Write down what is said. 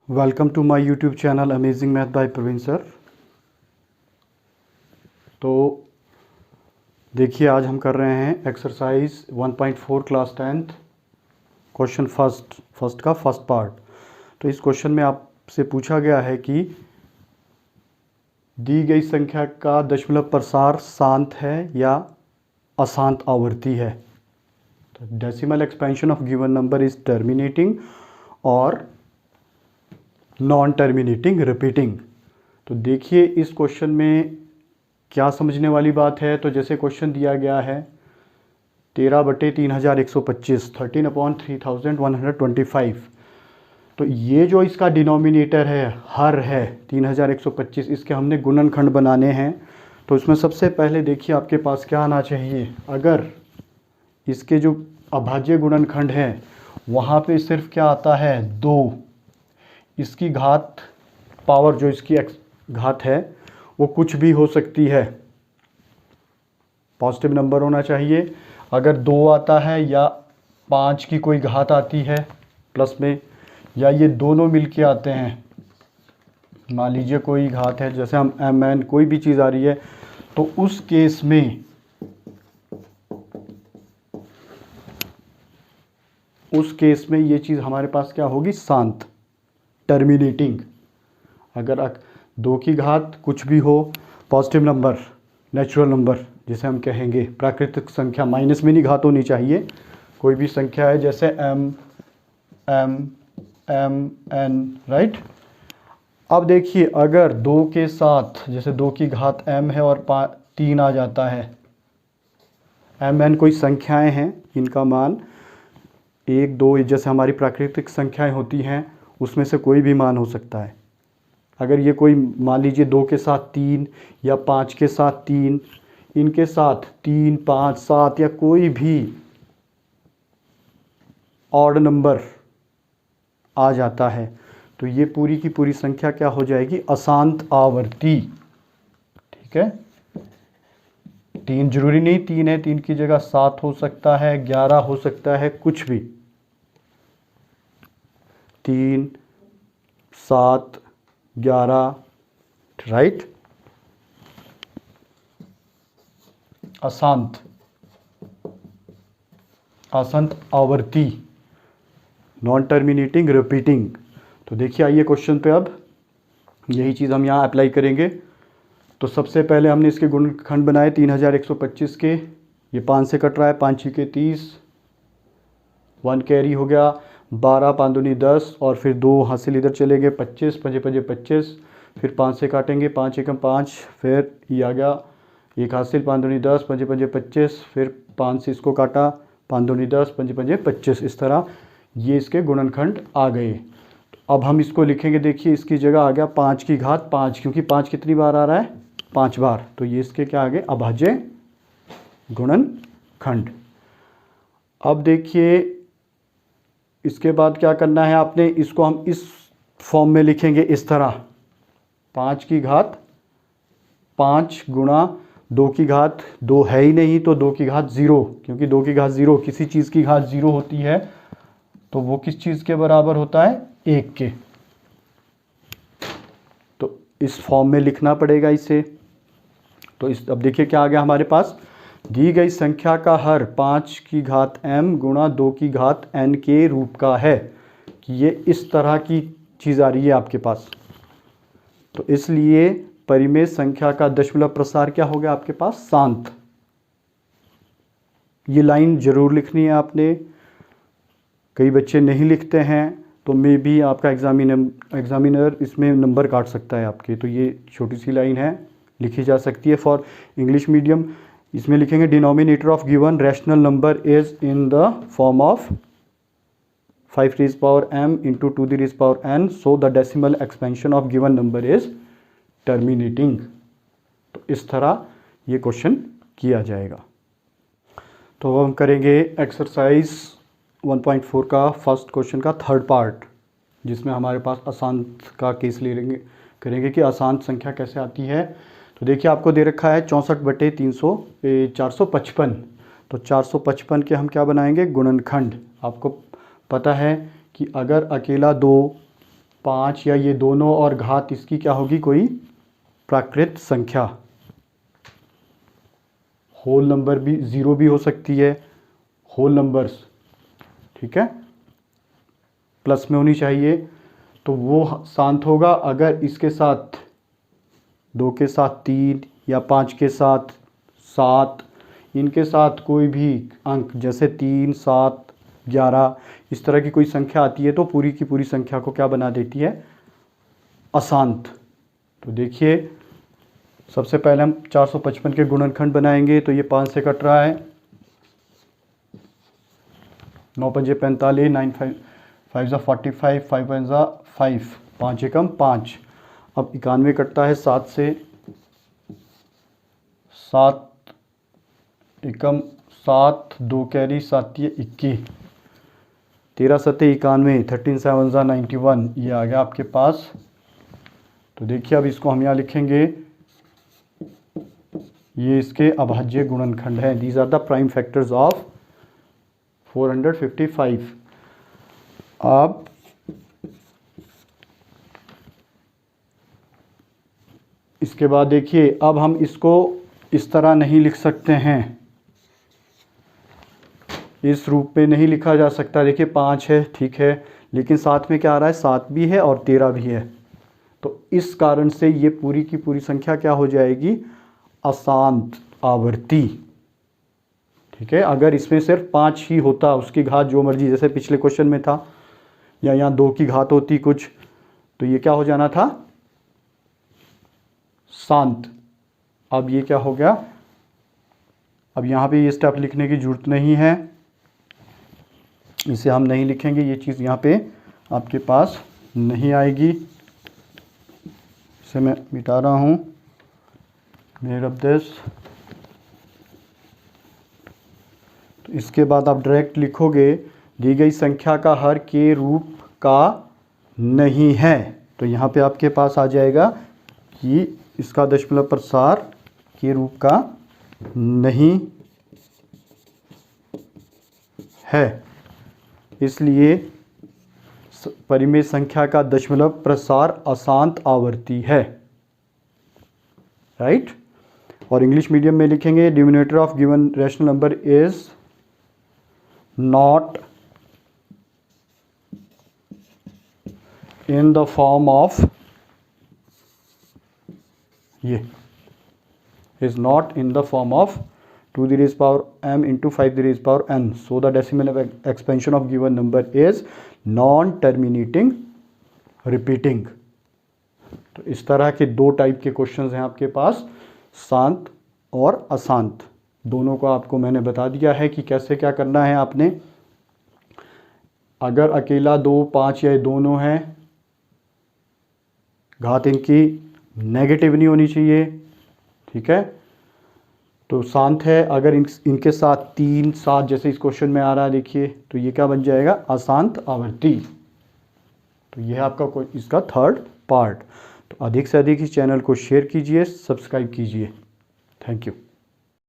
Welcome to my YouTube channel amazing math by Praveen sir. तो देखिए आज हम कर रहे हैं exercise 1.4 class 10th question first का फर्स्ट पार्ट। तो इस क्वेश्चन में आपसे पूछा गया है कि दी गई संख्या का दशमलव प्रसार शांत है या अशांत आवर्ती है। तो decimal expansion of given number is terminating और नॉन टर्मिनेटिंग रिपीटिंग। तो देखिए इस क्वेश्चन में क्या समझने वाली बात है। तो जैसे क्वेश्चन दिया गया है 13/3125 13/3125। तो ये जो इसका डिनोमिनेटर है हर है 3125, इसके हमने गुणनखंड बनाने हैं। तो इसमें सबसे पहले देखिए आपके पास क्या आना चाहिए। अगर इसके जो अभाज्य गुणनखंड हैं वहाँ पे सिर्फ क्या आता है 2, इसकी घात पावर जो इसकी घात है वो कुछ भी हो सकती है, पॉजिटिव नंबर होना चाहिए। अगर 2 आता है या 5 की कोई घात आती है प्लस में, या ये दोनों मिलके आते हैं, मान लीजिए कोई घात है जैसे हम mn कोई भी चीज़ आ रही है, तो उस केस में ये चीज़ हमारे पास क्या होगी, शांत, टर्मिनेटिंग। अगर 2 की घात कुछ भी हो, पॉजिटिव नंबर, नेचुरल नंबर जिसे हम कहेंगे, प्राकृतिक संख्या, माइनस में नहीं घात होनी चाहिए, कोई भी संख्या है जैसे m m m n, right. अब देखिए अगर 2 के साथ जैसे 2 की घात m है और 3 आ जाता है, m n कोई संख्याएं हैं, इनका मान 1 2 जैसे हमारी प्राकृतिक संख्याएं होती हैं उसमें से कोई भी मान हो सकता है। अगर ये कोई मान लीजिए 2 के साथ 3 या 5 के साथ 3, इनके साथ 3 5 7 या कोई भी ऑड नंबर आ जाता है तो ये पूरी की पूरी संख्या क्या हो जाएगी, अशांत आवर्ती। ठीक है, 3 जरूरी नहीं 3 है, 3 की जगह 7 हो सकता है, 11 हो सकता है, कुछ भी। 3 7 11, राइट। अशांत आवर्ती, नॉन टर्मिनेटिंग रिपीटिंग। तो देखिए आइए क्वेश्चन पे, अब यही चीज़ हम यहाँ अप्लाई करेंगे। तो सबसे पहले हमने इसके गुणनखंड बनाए 3125 के, ये 5 से कट रहा है, 5 के 30, 1 कैरी हो गया, 12 5 दूनी 10, और फिर 2 हासिल इधर चले गए, 25 5 5 25, फिर 5 से काटेंगे, 5 एकम 5, फिर ये आ गया 1 हासिल, 5 दूनी 10 5 5 25, फिर 5 से इसको काटा, 5 दूनी 10 5 5 25। इस तरह ये इसके गुणनखंड आ गए। तो अब हम इसको लिखेंगे, देखिए इसकी जगह आ गया 5 की घात 5, क्योंकि 5 कितनी बार आ रहा है, 5 बार। तो ये इसके क्या आ गए, अभाज्य गुणनखंड। अब देखिए इसके बाद क्या करना है आपने, इसको हम इस फॉर्म में लिखेंगे इस तरह, 5 की घात 5 गुणा 2 की घात 2 है ही नहीं तो 2 की घात 0, क्योंकि 2 की घात 0 किसी चीज़ की घात 0 होती है तो वो किस चीज़ के बराबर होता है, 1 के। तो इस फॉर्म में लिखना पड़ेगा इसे। तो अब देखिए क्या आ गया हमारे पास, दी गई संख्या का हर 5 की घात m गुणा 2 की घात n के रूप का है, कि ये इस तरह की चीज़ आ रही है आपके पास। तो इसलिए परिमेय संख्या का दशमलव प्रसार क्या हो गया आपके पास, शांत। ये लाइन जरूर लिखनी है आपने, कई बच्चे नहीं लिखते हैं तो मे भी आपका एग्जामिनर इसमें नंबर काट सकता है आपके। तो ये छोटी सी लाइन है, लिखी जा सकती है फॉर इंग्लिश मीडियम। इसमें लिखेंगे denominator of given rational number is in the form of 5 raised power m into 2 raised power n, so the decimal expansion of given number is terminating। तो इस तरह ये क्वेश्चन किया जाएगा। तो हम करेंगे एक्सरसाइज 1.4 का फर्स्ट क्वेश्चन का थर्ड पार्ट, जिसमें हमारे पास अशांत का केस ले लेंगे, करेंगे कि अशांत संख्या कैसे आती है। तो देखिए आपको दे रखा है 455। तो 455 के हम क्या बनाएंगे, गुणनखंड। आपको पता है कि अगर अकेला 2 5 या ये दोनों और घात इसकी क्या होगी, कोई प्राकृत संख्या। होल नंबर भी 0 भी हो सकती है, होल नंबर्स, ठीक है, प्लस में होनी चाहिए, तो वो शांत होगा अगर इसके साथ 2 के साथ 3 या 5 के साथ 7, इनके साथ कोई भी अंक जैसे 3, 7, 11 इस तरह की कोई संख्या आती है तो पूरी की पूरी संख्या को क्या बना देती है, अशांत। तो देखिए सबसे पहले हम 455 के गुणनखंड बनाएंगे, तो ये 5 से कट रहा है, 9 पंजे 45, 9 5 जा 45, 5 1 जा 5, 5 एकम 5। अब 91 कटता है 7 से, 7 एकम 7, 2 कैरी 7 ये 21, 13 सत्ते 91, 13 7 जा 91, ये आ गया आपके पास। तो देखिए अब इसको हम यहाँ लिखेंगे, ये इसके अभाज्य गुणनखंड हैं। These are the prime factors of 455। अब इसके बाद देखिए, अब हम इसको इस तरह नहीं लिख सकते हैं, इस रूप में नहीं लिखा जा सकता। देखिए 5 है, ठीक है, लेकिन साथ में क्या आ रहा है, 7 भी है और 13 भी है, तो इस कारण से ये पूरी की पूरी संख्या क्या हो जाएगी, अशांत आवर्ती। ठीक है, अगर इसमें सिर्फ 5 ही होता, उसकी घात जो मर्जी, जैसे पिछले क्वेश्चन में था, या यहाँ 2 की घात होती कुछ, तो ये क्या हो जाना था, शांत। अब ये क्या हो गया, अब यहाँ पे ये स्टेप लिखने की जरूरत नहीं है, इसे हम नहीं लिखेंगे, ये चीज़ यहाँ पे आपके पास नहीं आएगी, इसे मैं मिटा रहा हूँ, मेड ऑफ दिस। तो इसके बाद आप डायरेक्ट लिखोगे, दी गई संख्या का हर के रूप का नहीं है, तो यहाँ पे आपके पास आ जाएगा कि इसका दशमलव प्रसार के रूप का नहीं है, इसलिए परिमेय संख्या का दशमलव प्रसार अशांत आवर्ती है, राइट। और इंग्लिश मीडियम में लिखेंगे, denominator of given rational number is not in the form of, ये is not in the form of 2 the raised power m into 5 the raised power n, so the decimal expansion of given number is non terminating repeating। तो इस तरह के 2 type के questions हैं आपके पास, शांत और अशांत, दोनों को आपको मैंने बता दिया है कि कैसे क्या करना है आपने। अगर अकेला 2, 5 या ये दोनों हैं, घात इनकी नेगेटिव नहीं होनी चाहिए, ठीक है, तो शांत है। अगर इनके साथ 3, 7 जैसे इस क्वेश्चन में आ रहा है, देखिए, तो ये क्या बन जाएगा, अशांत आवर्ती। तो ये है आपका इसका थर्ड पार्ट। तो अधिक से अधिक इस चैनल को शेयर कीजिए, सब्सक्राइब कीजिए। Thank you.